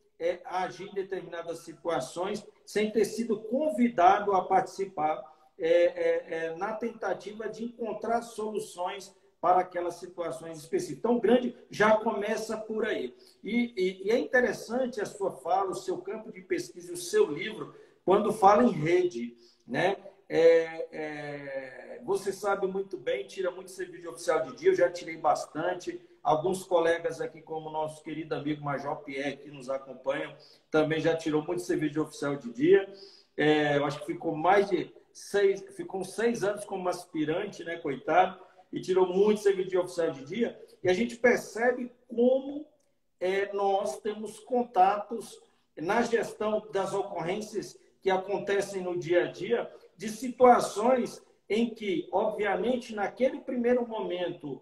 agir em determinadas situações sem ter sido convidado a participar na tentativa de encontrar soluções para aquelas situações específicas. Então, o grande já começa por aí. E é interessante a sua fala, o seu campo de pesquisa, o seu livro, quando fala em rede, né? Você sabe muito bem, tira muito serviço de oficial de dia, eu já tirei bastante. Alguns colegas aqui, como o nosso querido amigo Major Pierre, que nos acompanham, também já tirou muito serviço de oficial de dia. Eu acho que ficou ficou 6 anos como aspirante, né, coitado, e tirou muito serviço de oficial de dia. E a gente percebe como nós temos contatos na gestão das ocorrências que acontecem no dia a dia, de situações em que, obviamente, naquele primeiro momento,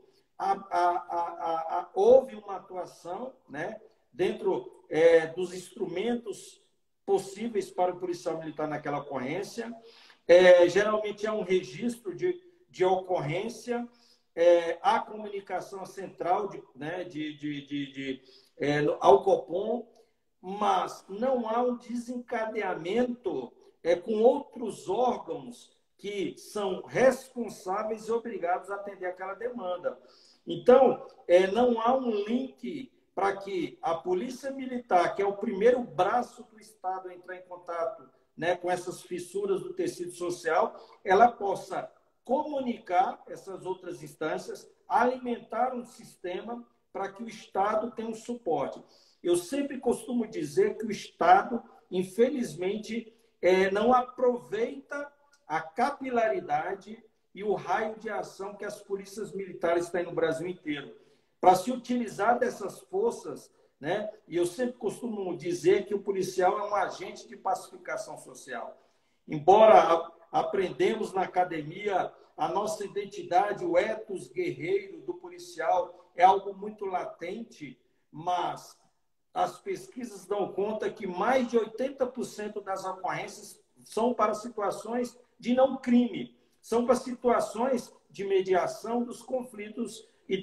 houve uma atuação, né, dentro dos instrumentos possíveis para o policial militar naquela ocorrência. Geralmente é um registro de ocorrência, a comunicação central ao Copom, mas não há um desencadeamento com outros órgãos que são responsáveis e obrigados a atender aquela demanda. Então, não há um link para que a Polícia Militar, que é o primeiro braço do Estado a entrar em contato, né, com essas fissuras do tecido social, ela possa comunicar essas outras instâncias, alimentar um sistema para que o Estado tenha um suporte. Eu sempre costumo dizer que o Estado, infelizmente, não aproveita a capilaridade e o raio de ação que as polícias militares têm no Brasil inteiro. Para se utilizar dessas forças, né? E eu sempre costumo dizer que o policial é um agente de pacificação social. Embora aprendemos na academia a nossa identidade, o ethos guerreiro do policial é algo muito latente, mas as pesquisas dão conta que mais de 80% das ocorrências são para situações de não crime, são para situações de mediação dos conflitos e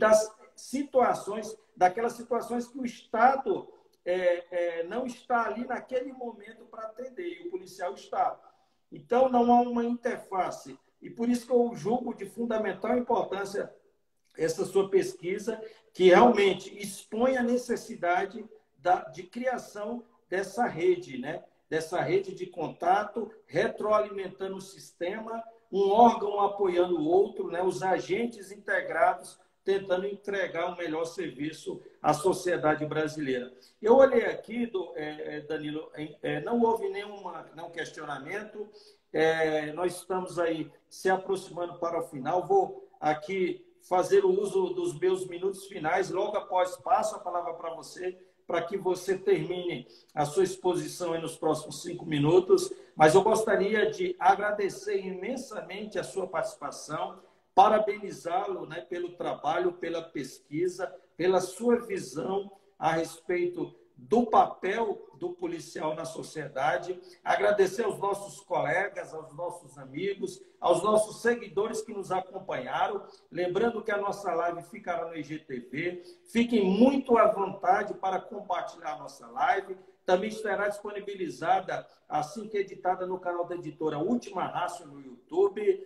daquelas situações que o Estado não está ali naquele momento para atender, e o policial está. Então, não há uma interface. E por isso que eu julgo de fundamental importância essa sua pesquisa, que realmente expõe a necessidade de criação dessa rede, né? Dessa rede de contato, retroalimentando o sistema, um órgão apoiando o outro, né? Os agentes integrados tentando entregar um melhor serviço à sociedade brasileira. Eu olhei aqui, Danilo, não houve nenhum questionamento, nós estamos aí se aproximando para o final, vou aqui fazer o uso dos meus minutos finais, logo após passo a palavra para você, para que você termine a sua exposição aí nos próximos 5 minutos, mas eu gostaria de agradecer imensamente a sua participação, parabenizá-lo, né, pelo trabalho, pela pesquisa, pela sua visão a respeito do papel do policial na sociedade, agradecer aos nossos colegas, aos nossos amigos, aos nossos seguidores que nos acompanharam. Lembrando que a nossa live ficará no IGTV. Fiquem muito à vontade para compartilhar a nossa live. Também estará disponibilizada, assim que editada, no canal da editora Última Rácio no YouTube.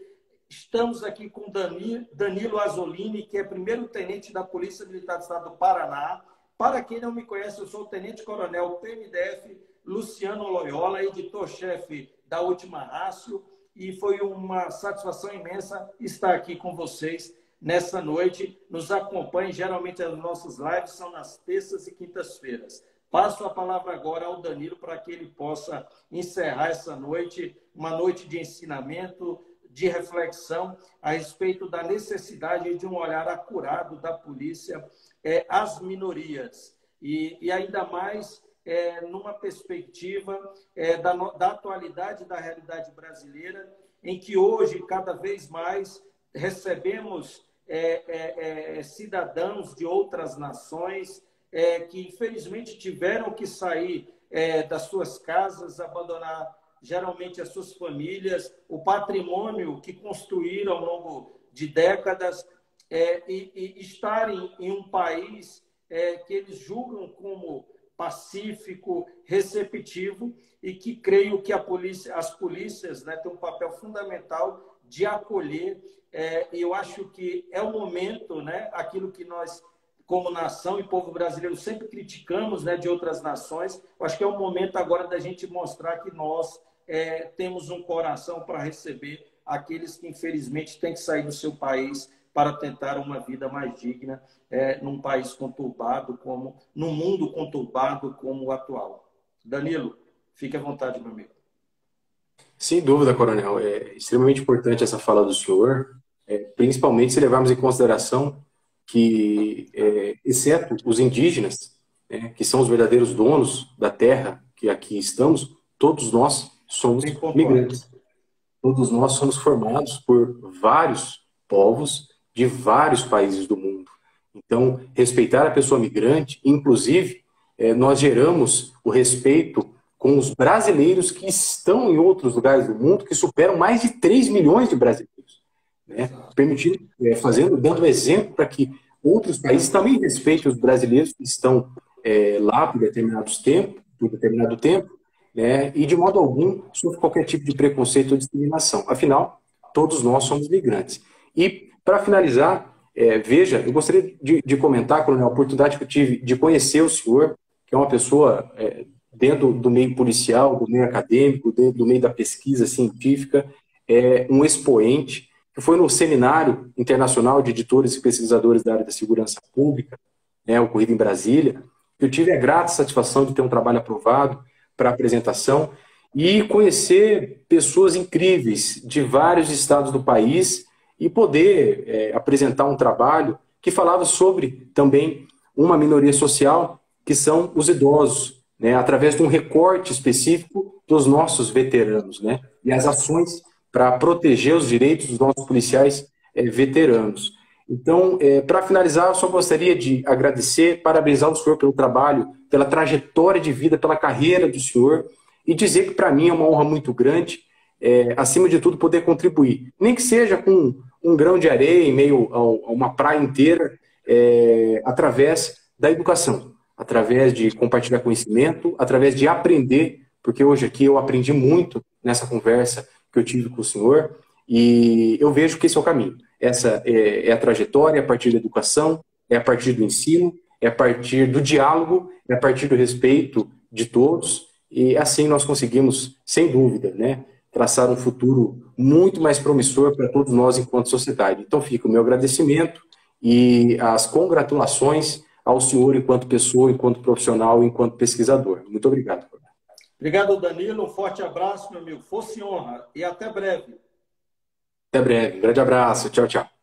Estamos aqui com Danilo Azzolini, que é primeiro-tenente da Polícia Militar do Estado do Paraná. Para quem não me conhece, eu sou o tenente-coronel PMDF Luciano Loyola, editor-chefe da Última Rácio, e foi uma satisfação imensa estar aqui com vocês nessa noite. Nos acompanhem, geralmente as nossas lives são nas terças e quintas-feiras. Passo a palavra agora ao Danilo para que ele possa encerrar essa noite, uma noite de ensinamento, de reflexão a respeito da necessidade de um olhar acurado da polícia às minorias. E ainda mais numa perspectiva da atualidade da realidade brasileira, em que hoje, cada vez mais, recebemos cidadãos de outras nações que, infelizmente, tiveram que sair das suas casas, abandonar geralmente as suas famílias, o patrimônio que construíram ao longo de décadas, e estarem em um país que eles julgam como pacífico, receptivo, e que creio que as polícias, né, têm um papel fundamental de acolher. E eu acho que é o momento, né, aquilo que nós, como nação e povo brasileiro, sempre criticamos, né, de outras nações. Eu acho que é o momento agora da gente mostrar que nós temos um coração para receber aqueles que, infelizmente, têm que sair do seu país para tentar uma vida mais digna num país conturbado, num mundo conturbado como o atual. Danilo, fique à vontade, meu amigo. Sem dúvida, Coronel. É extremamente importante essa fala do senhor, principalmente se levarmos em consideração que, exceto os indígenas, que são os verdadeiros donos da terra que aqui estamos, todos nós somos migrantes. Todos nós somos formados por vários povos de vários países do mundo. Então, respeitar a pessoa migrante, inclusive, nós geramos o respeito com os brasileiros que estão em outros lugares do mundo, que superam mais de 3 milhões de brasileiros, né? Permitindo, dando exemplo para que outros países também respeitem os brasileiros que estão lá por determinado tempo, né, e de modo algum sofre qualquer tipo de preconceito ou discriminação. Afinal, todos nós somos migrantes. E, para finalizar, veja, eu gostaria de comentar, Coronel, a oportunidade que eu tive de conhecer o senhor, que é uma pessoa dentro do meio policial, do meio acadêmico, dentro do meio da pesquisa científica, um expoente, que foi no Seminário Internacional de Editores e Pesquisadores da área da Segurança Pública, ocorrido em Brasília. Eu tive a grata satisfação de ter um trabalho aprovado para apresentação e conhecer pessoas incríveis de vários estados do país e poder apresentar um trabalho que falava sobre também uma minoria social, que são os idosos, né, através de um recorte específico dos nossos veteranos, né, e as ações para proteger os direitos dos nossos policiais veteranos. Então, para finalizar, eu só gostaria de agradecer, parabenizar o senhor pelo trabalho, pela trajetória de vida, pela carreira do senhor, e dizer que para mim é uma honra muito grande, acima de tudo, poder contribuir. Nem que seja com um grão de areia em meio a uma praia inteira, através da educação, através de compartilhar conhecimento, através de aprender, porque hoje aqui eu aprendi muito nessa conversa que eu tive com o senhor, e eu vejo que esse é o caminho. Essa é a trajetória, a partir da educação, a partir do ensino, a partir do diálogo, a partir do respeito de todos, e assim nós conseguimos, sem dúvida, né, traçar um futuro muito mais promissor para todos nós enquanto sociedade. Então fica o meu agradecimento e as congratulações ao senhor enquanto pessoa, enquanto profissional, enquanto pesquisador. Muito obrigado. Obrigado, Danilo. Um forte abraço, meu amigo. Fosse honra. E até breve. Até breve. Um grande abraço. Tchau, tchau.